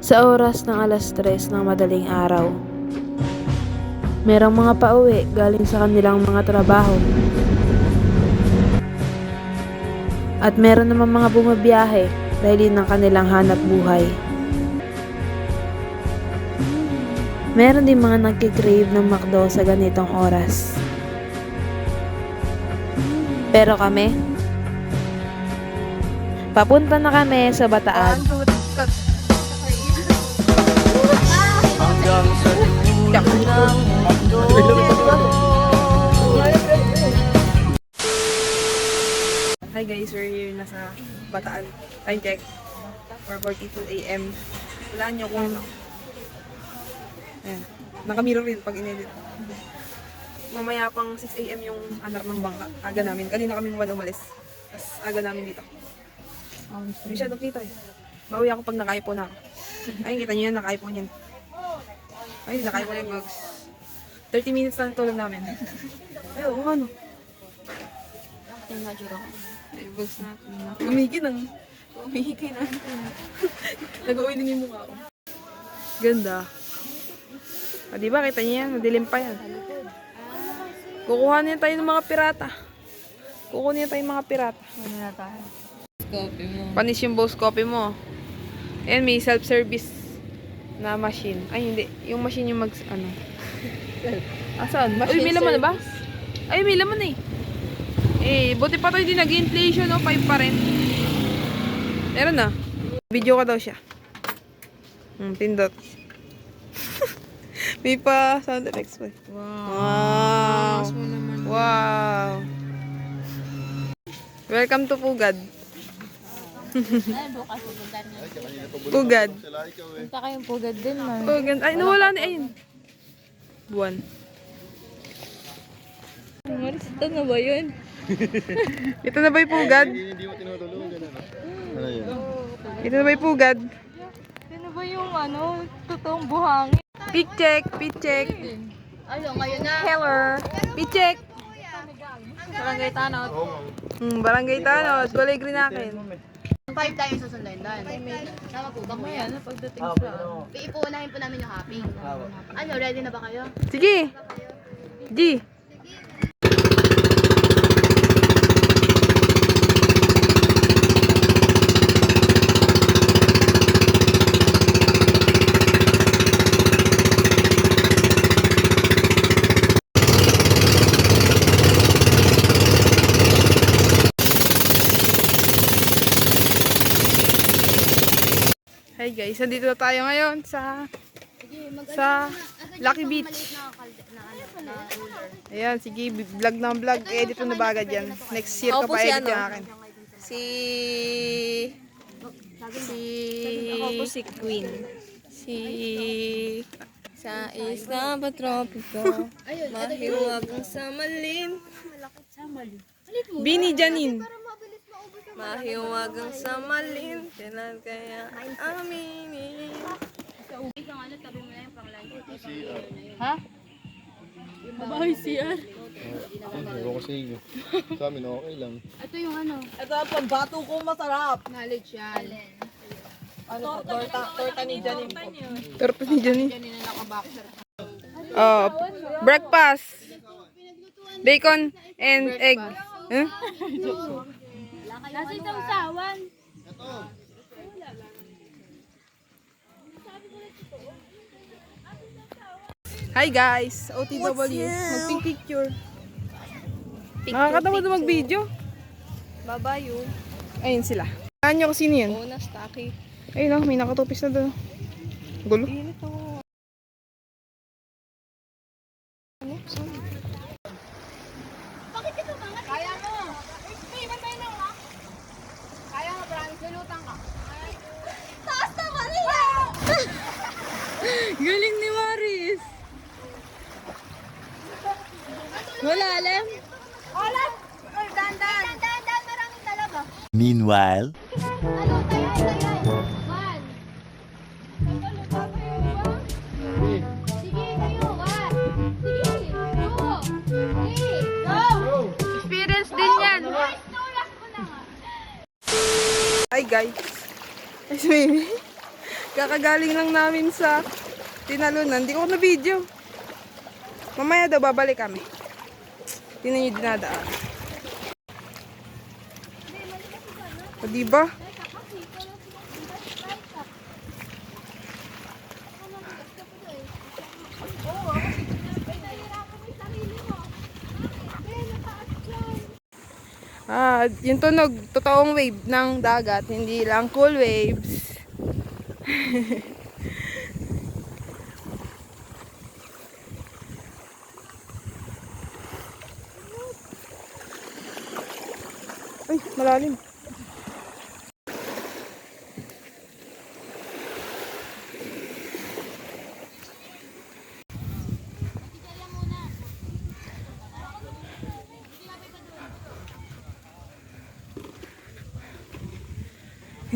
Sa oras ng alas 3 ng madaling araw, merong mga pauwi galing sa kanilang mga trabaho. At meron naman mga bumabiyahe dahil yun ang kanilang hanap buhay. Meron din mga nagkikrave ng McDo sa ganitong oras. Pero kami, papunta na kami sa Bataan. Hanggang sa dulo ng mundo. Hi guys, we're here na sa Bataan. Time check. 4:42 AM. Wala nyo kung... Ayan. Nakamirror rin pag inedit. Mamaya pang 6 AM yung alarm ng bangka. Aga namin. Kanina kami umalis. Tapos aga namin dito. Hindi siya kita eh. Bawi ako pag naka-iPhone ako. Ay, kita nyo yan, naka-iPhone yan. Ay, naka-iPhone yung bugs. 30 minutes lang tulog namin. Ay, oo nga no. Yung najura ko. Ay, bugs na. Umiki nang. Umiki na. Nag-uwi din yung mukha ko. Ganda. Ah, diba, kita niyo yan. Madilim pa yan. Kukuha niya tayo ng mga pirata. Kukuha niya tayo ng mga pirata. Ano na tayo? Coffee mo. Panis yung Boss Coffee mo. Ayan, may self-service na machine. Ay, hindi. Yung machine yung ano. Asan? Uy, may laman na ba? Ay, may laman eh. Eh, buti pa tayo din nag-inflation, no? 5 pa rin. Meron na. Video ka daw siya. Pindot. May pa sound effects pa. Wow. Wow. Welcome to Pugad. Ay, bukas pugad niya. Pugad. Punta kayong pugad din, man. Pugad. Ay, nawala na. Ayun. Buwan. Marista na ba yun? Ito na ba yung Pugad? Hindi mo tinutulungan ano? Ano yun? Ito na ba yung Pugad? Sino ba yung totoong buhangin? Pick check. Pick check. Ano, ngayon na. Heller. Pick check. Barangay Tanot. Barangay Tanos. Balay green akin. 5 tayo susundan doon. Tama po ba mo yan? Pagdating sa... Iipuunahin po namin yung hopping. Ano, ready na ba kayo? Sige. G. Hi guys, nandito na tayo ngayon sa Lucky Beach. Ayan, sige, vlog ng vlog. Edit mo na ba agad yan? Next year ka pa edit yung akin. Ako po si Queen. Sa isla ba tropiko? Mahiwagang sa malim. Bini Janine. Mahiwagang sa malim. Kailan kaya aminin? Ha? Babae siya. Ewan ko sa inyo. Sa amin okay lang. Ito yung ano, Ito ang pambato ko masarap. knowledge yan. Ano, torta ni Janine po. Torta ni Janine. Yan na naka-boxer. Oh, breakfast. Bacon and egg. Huh? Nasa isang sawan. Hi guys, OTW. Mag-picture. Nakakatawa na mag-video. Babayo. Ayun sila. Saan nyo kasi yan? Una, stocky. Ayun oh, may nakatupis na doon. Gulo. Init ako. Kaya mo. Hey, bantay lang ha. Kaya mo, promise. Lulutang ka. Taas naman nila! Galing ni Maris. Wala alam. Hola! Dandan! Dandan! Maraming talaga. Meanwhile, Ano? Tayay! One. Sige, kayo. One. Sige. Two. Three. Go! Experience din yan. Guys, tulak ko na nga. Hi guys. Ay, si Mimi. Kakagaling lang namin sa tinalunan. Hindi ko na video. Mamaya daw babalik kami. Tingnan nyo dinadaan. O diba? Yung tunog, totoong wave ng dagat, hindi lang cool waves. Ay, malalim.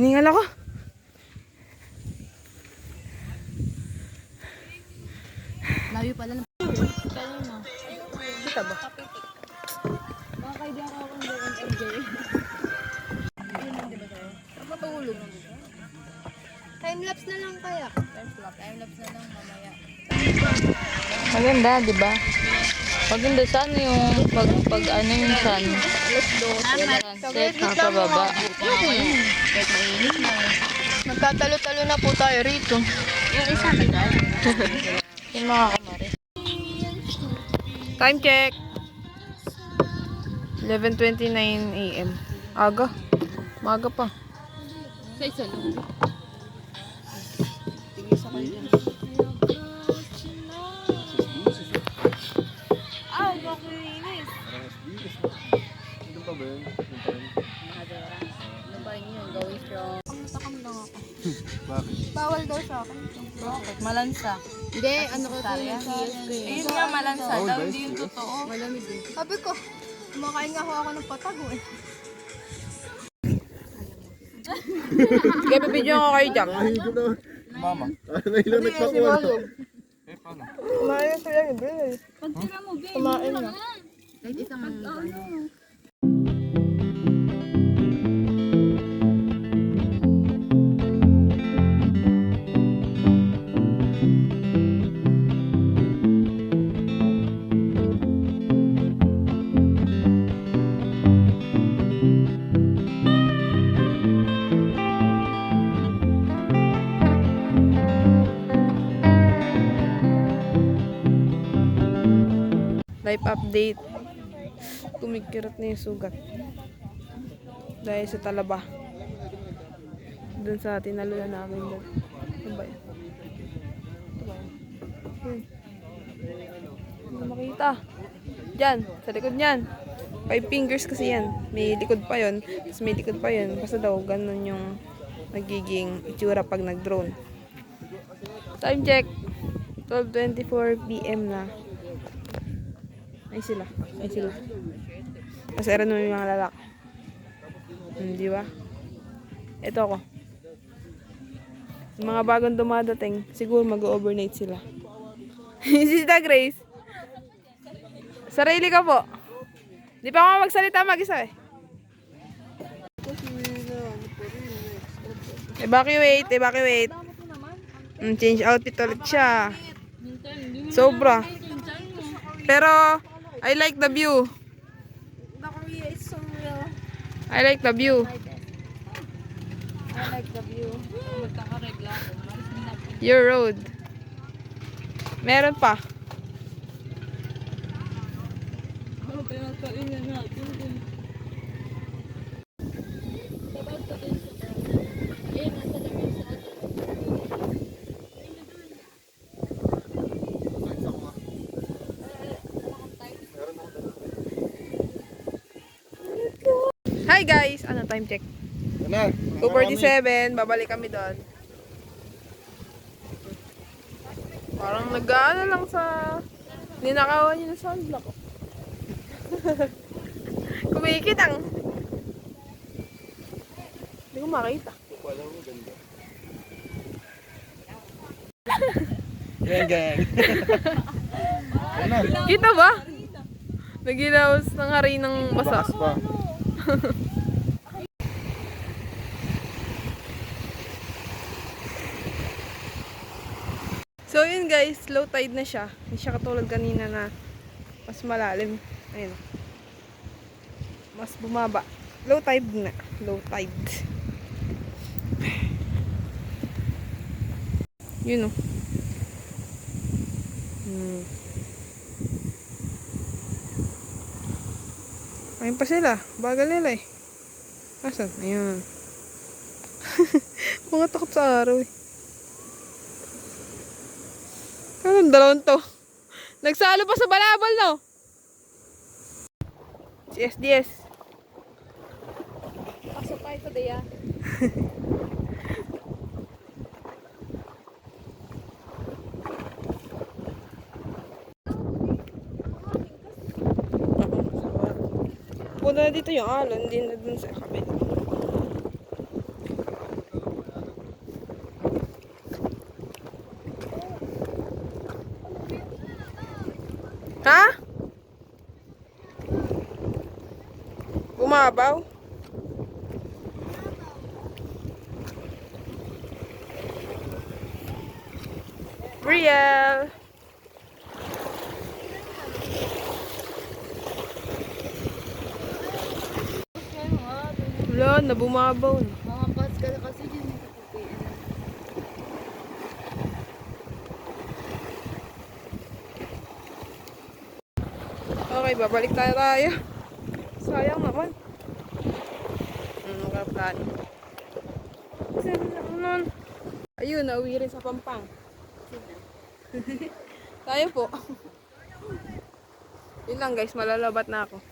Hiningal ako. Layo pala ng Kita ba? mga kaibigan ko akong doon MJ. Matulog. Time-lapse na lang kaya. Time-lapse na lang mamaya. Maganda, di ba? Maganda sana yung pag ano yung sun. Sunset na pababa. Nagtatalo-talo na po tayo rito. Yung isa na yung mga kamari. Time check. 11:29 AM. Aga. Maga pa. Sa isa lang. Ah, bakit? Ito pa ba yun? Ano ba yun? Gawin from... Takam lang ako. Bakit? Bawal daw sa akin. Bakit? Malansa. Hindi, ano ko ito yung CS ko eh. Ayun nga, malansa Bawal daw. ba? Hindi yung totoo. Malamig eh. Sabi ko, kumakain nga ako ng patago eh. Sige, bibidyo ko kayo dyan. Nahigo na. Mama. Ano ilang nagpakuha? Eh, paano? Kumain sila yung Bill. Kumain na. Kahit isang ano. Life update. Kumikirot na yung sugat. Dahil sa talaba. Doon sa tinalunan namin doon. Ano ba yun? Ito ba yun? Hindi makita. Diyan, sa likod niyan. 5 fingers kasi yan. May likod pa yun. Tapos may likod pa yun. Basta daw, ganun yung nagiging itsura pag nag-drone. Time check. 12:24 PM na. Ay sila. Ay sila. Masera naman yung mga lalak. Di ba? Ito ako. Yung mga bagong dumadating, siguro mag-overnight sila. Si Tita Grace. Sarili ka po. Di pa ako magsalita mag-isa eh. Evacuate, evacuate. Change outfit ulit siya. Sobra. Pero, I like the view. The Korea is so real. I like the view. I like the view. Your road. Meron pa. Hi guys! Ano time check? Ano? 2:47, babalik kami doon. Parang nag-ano lang sa ninakawan niyo ng sunblock. Kumikitang. Hindi ko makita. Wala mo ganda. Gang, gang. Ano? Kita ba? Nagilawas ng hari ng basa. Bakas pa. So yun guys, low tide na siya. Hindi siya katulad kanina na mas malalim. Ayun. Mas bumaba. Low tide na. Low tide. Yun o. Ayun pa sila. Bagal nila eh. Asan? Ayun. Mga takot sa araw eh. Anong dalawang to? Nagsalo pa sa balabal, no? Si SDS. Pasok tayo today, ah. Punta na dito yung alon, hindi na dun sa kabila. Ha? Bumabaw? Real! Wala, na bumabaw na. Mga Pascal kasi dyan. Okay, babalik tayo. Sayang naman. Nakaplano. Ayun, nauwi rin sa Pampang. Tayo po. Yun lang guys, malalabat na ako.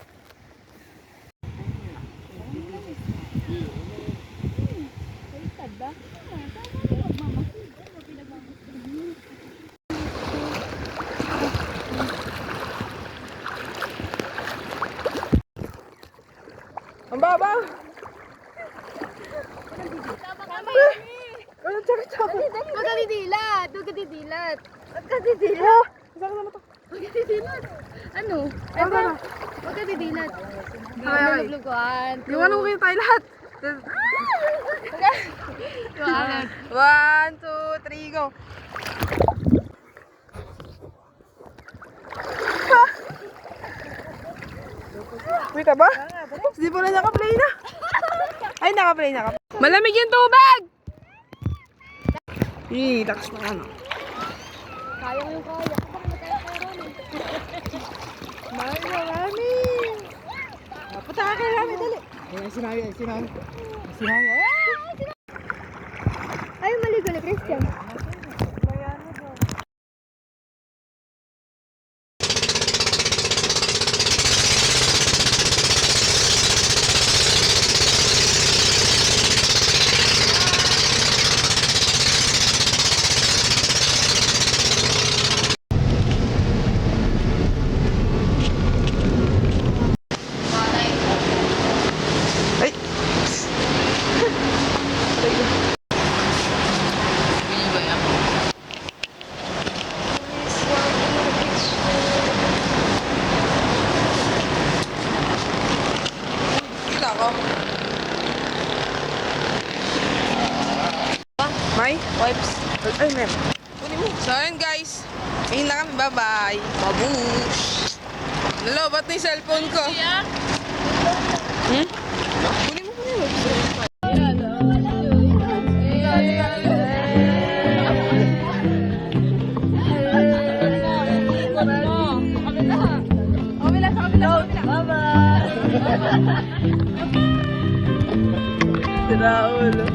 Ang babaw! Anong tsaka-tsaka? Huwag ka didilat! Huwag ka didilat! Huwag ka didilat! Saan naman ito? Huwag ka didilat! Ano? Ano? Huwag ka didilat! Okay. Luglugan! Iwan mo kayo tayo lahat. Tuwan! 1, 2, 3, go! Wait ba? Hindi pala naka-play na. Ay, naka-play. Malamig yung tubig! Takas na ano. Kaya mo yung kaya. Kapag mataya-kaya Marami! Punta ka kay Rami, dali. Sinabi. Ay, maligo na, Christian. Ay! Kita ko. May? Wipes. Ay, ma'am. Kunin mo. So, ayun guys. Ayun na kami. Bye-bye. Babush. Nalobat na yung cellphone ko. Hmm? Kunin mo. Bye-bye. Sira ulo.